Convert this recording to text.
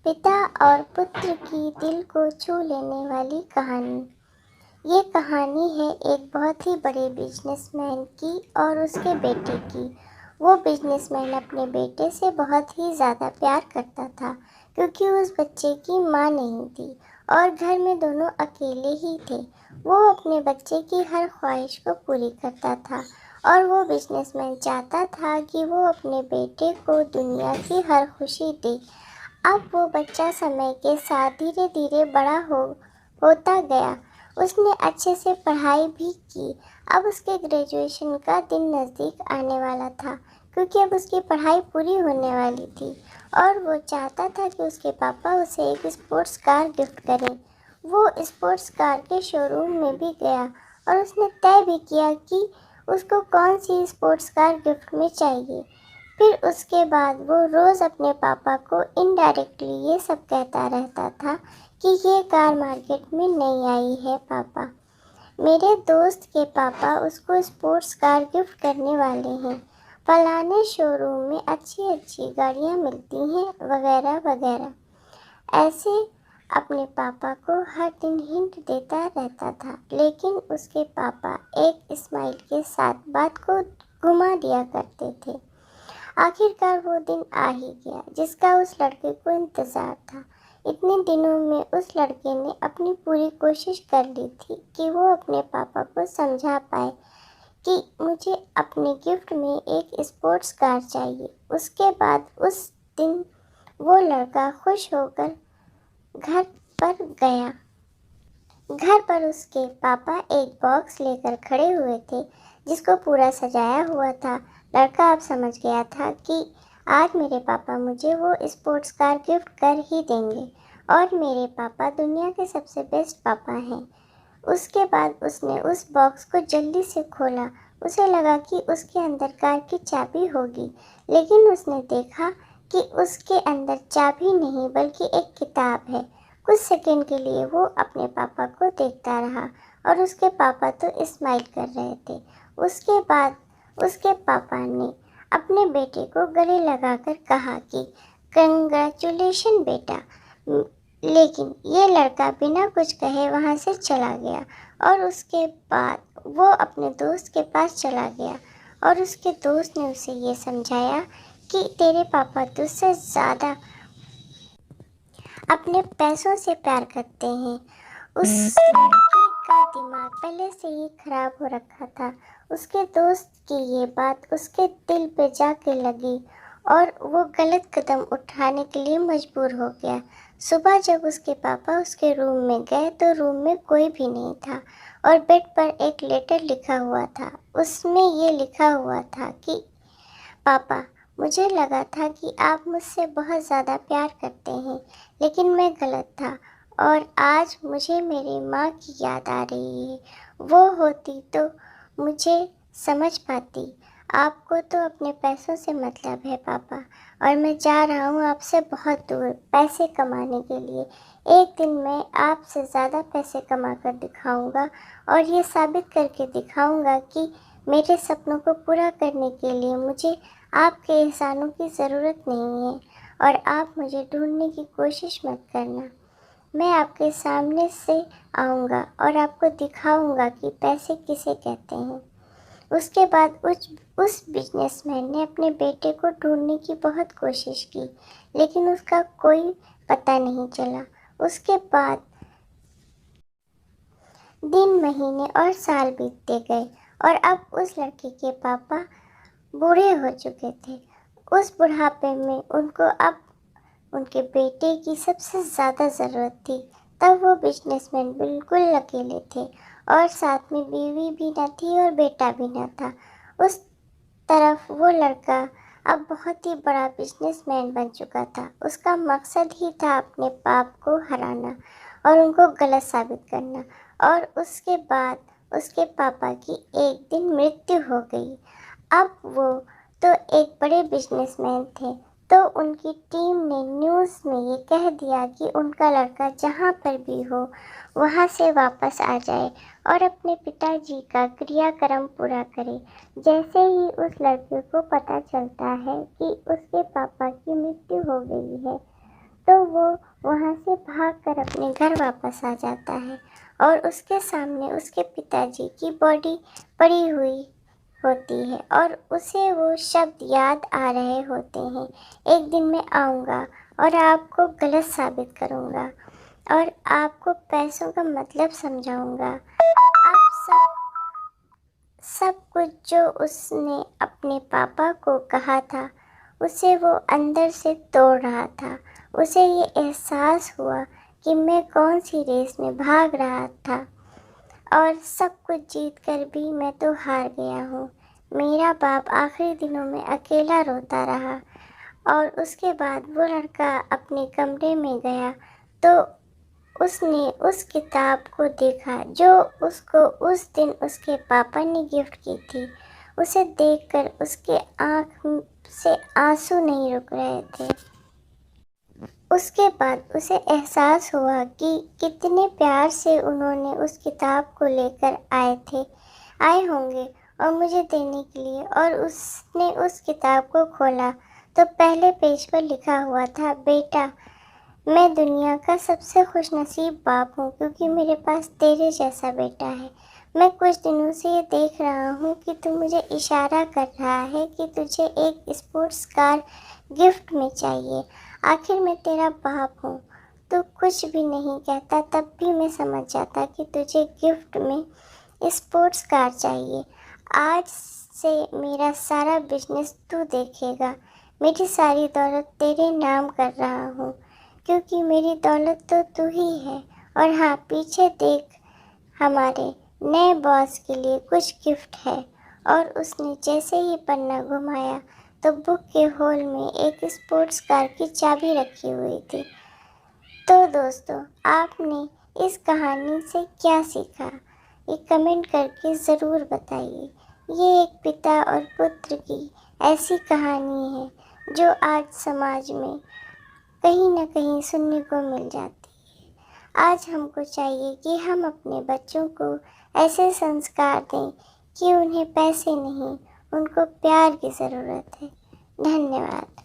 पिता और पुत्र की दिल को छू लेने वाली कहानी। ये कहानी है एक बहुत ही बड़े बिजनेसमैन की और उसके बेटे की। वो बिजनेसमैन अपने बेटे से बहुत ही ज़्यादा प्यार करता था क्योंकि उस बच्चे की माँ नहीं थी और घर में दोनों अकेले ही थे। वो अपने बच्चे की हर ख्वाहिश को पूरी करता था और वो बिजनेसमैन चाहता था कि वो अपने बेटे को दुनिया की हर खुशी दे। अब वो बच्चा समय के साथ धीरे धीरे बड़ा होता गया। उसने अच्छे से पढ़ाई भी की। अब उसके ग्रेजुएशन का दिन नज़दीक आने वाला था क्योंकि अब उसकी पढ़ाई पूरी होने वाली थी और वो चाहता था कि उसके पापा उसे एक स्पोर्ट्स कार गिफ्ट करें। वो स्पोर्ट्स कार के शोरूम में भी गया और उसने तय भी किया कि उसको कौन सी स्पोर्ट्स कार गिफ्ट में चाहिए। फिर उसके बाद वो रोज़ अपने पापा को इनडायरेक्टली ये सब कहता रहता था कि ये कार मार्केट में नहीं आई है पापा। मेरे दोस्त के पापा उसको स्पोर्ट्स कार गिफ्ट करने वाले हैं। फलाने शोरूम में अच्छी अच्छी गाड़ियाँ मिलती हैं वगैरह वगैरह। ऐसे अपने पापा को हर दिन हिंट देता रहता था, लेकिन उसके पापा एक स्माइल के साथ बात को घुमा दिया करते थे। आखिरकार वो दिन आ ही गया जिसका उस लड़के को इंतज़ार था। इतने दिनों में उस लड़के ने अपनी पूरी कोशिश कर ली थी कि वो अपने पापा को समझा पाए कि मुझे अपने गिफ्ट में एक स्पोर्ट्स कार चाहिए। उसके बाद उस दिन वो लड़का खुश होकर घर पर गया। घर पर उसके पापा एक बॉक्स लेकर खड़े हुए थे जिसको पूरा सजाया हुआ था। लड़का अब समझ गया था कि आज मेरे पापा मुझे वो स्पोर्ट्स कार गिफ्ट कर ही देंगे और मेरे पापा दुनिया के सबसे बेस्ट पापा हैं। उसके बाद उसने उस बॉक्स को जल्दी से खोला। उसे लगा कि उसके अंदर कार की चाबी होगी, लेकिन उसने देखा कि उसके अंदर चाबी नहीं बल्कि एक किताब है। कुछ सेकंड के लिए वो अपने पापा को देखता रहा और उसके पापा तो स्माइल कर रहे थे। उसके बाद उसके पापा ने अपने बेटे को गले लगाकर कहा कि कंग्रेचुलेशन बेटा। लेकिन ये लड़का बिना कुछ कहे वहाँ से चला गया और उसके बाद वो अपने दोस्त के पास चला गया और उसके दोस्त ने उसे ये समझाया कि तेरे पापा तुझसे ज़्यादा अपने पैसों से प्यार करते हैं। उस लड़के का दिमाग पहले से ही खराब हो रखा था। उसके दोस्त की ये बात उसके दिल पे जाके लगी और वो गलत कदम उठाने के लिए मजबूर हो गया। सुबह जब उसके पापा उसके रूम में गए तो रूम में कोई भी नहीं था और बेड पर एक लेटर लिखा हुआ था। उसमें ये लिखा हुआ था कि पापा, मुझे लगा था कि आप मुझसे बहुत ज़्यादा प्यार करते हैं, लेकिन मैं गलत था और आज मुझे मेरी माँ की याद आ रही है। वो होती तो मुझे समझ पाती। आपको तो अपने पैसों से मतलब है पापा, और मैं जा रहा हूँ आपसे बहुत दूर पैसे कमाने के लिए। एक दिन मैं आपसे ज़्यादा पैसे कमा कर दिखाऊँगा और ये साबित करके दिखाऊँगा कि मेरे सपनों को पूरा करने के लिए मुझे आपके एहसानों की ज़रूरत नहीं है और आप मुझे ढूंढने की कोशिश मत करना। मैं आपके सामने से आऊँगा और आपको दिखाऊँगा कि पैसे किसे कहते हैं। उसके बाद उस बिजनेसमैन ने अपने बेटे को ढूंढने की बहुत कोशिश की, लेकिन उसका कोई पता नहीं चला। उसके बाद दिन, महीने और साल बीतते गए और अब उस लड़के के पापा बूढ़े हो चुके थे। उस बुढ़ापे में उनको अब उनके बेटे की सबसे ज़्यादा ज़रूरत थी। तब वो बिजनेसमैन बिल्कुल अकेले थे और साथ में बीवी भी न थी और बेटा भी न था। उस तरफ वो लड़का अब बहुत ही बड़ा बिजनेसमैन बन चुका था। उसका मकसद ही था अपने बाप को हराना और उनको गलत साबित करना। और उसके बाद उसके पापा की एक दिन मृत्यु हो गई। अब वो तो एक बड़े बिजनेसमैन थे, तो उनकी टीम ने न्यूज़ में ये कह दिया कि उनका लड़का जहाँ पर भी हो वहाँ से वापस आ जाए और अपने पिताजी का क्रियाक्रम पूरा करे। जैसे ही उस लड़के को पता चलता है कि उसके पापा की मृत्यु हो गई है, तो वो वहाँ से भागकर अपने घर वापस आ जाता है और उसके सामने उसके पिताजी की बॉडी पड़ी हुई होती है और उसे वो शब्द याद आ रहे होते हैं, एक दिन मैं आऊँगा और आपको गलत साबित करूँगा और आपको पैसों का मतलब समझाऊँगा। अब सब कुछ जो उसने अपने पापा को कहा था उसे वो अंदर से तोड़ रहा था। उसे ये एहसास हुआ कि मैं कौन सी रेस में भाग रहा था और सब कुछ जीत कर भी मैं तो हार गया हूँ। मेरा बाप आखिरी दिनों में अकेला रोता रहा और उसके बाद वो लड़का अपने कमरे में गया तो उसने उस किताब को देखा जो उसको उस दिन उसके पापा ने गिफ्ट की थी। उसे देखकर उसके आँख से आंसू नहीं रुक रहे थे। उसके बाद उसे एहसास हुआ कि कितने प्यार से उन्होंने उस किताब को लेकर आए होंगे और मुझे देने के लिए। और उसने उस किताब को खोला तो पहले पेज पर लिखा हुआ था, बेटा मैं दुनिया का सबसे खुशनसीब बाप हूँ क्योंकि मेरे पास तेरे जैसा बेटा है। मैं कुछ दिनों से ये देख रहा हूँ कि तू मुझे इशारा कर रहा है कि तुझे एक स्पोर्ट्स कार गिफ्ट में चाहिए। आखिर मैं तेरा बाप हूँ, तू कुछ भी नहीं कहता तब भी मैं समझ जाता कि तुझे गिफ्ट में स्पोर्ट्स कार चाहिए। आज से मेरा सारा बिजनेस तू देखेगा। मेरी सारी दौलत तेरे नाम कर रहा हूँ क्योंकि मेरी दौलत तो तू ही है। और हाँ, पीछे देख, हमारे नए बॉस के लिए कुछ गिफ्ट है। और उसने जैसे ही पन्ना घुमाया तो बुक के होल में एक स्पोर्ट्स कार की चाबी रखी हुई थी। तो दोस्तों, आपने इस कहानी से क्या सीखा, ये कमेंट करके ज़रूर बताइए। ये एक पिता और पुत्र की ऐसी कहानी है जो आज समाज में कहीं ना कहीं सुनने को मिल जाती है। आज हमको चाहिए कि हम अपने बच्चों को ऐसे संस्कार दें कि उन्हें पैसे नहीं, उनको प्यार की ज़रूरत है। धन्यवाद।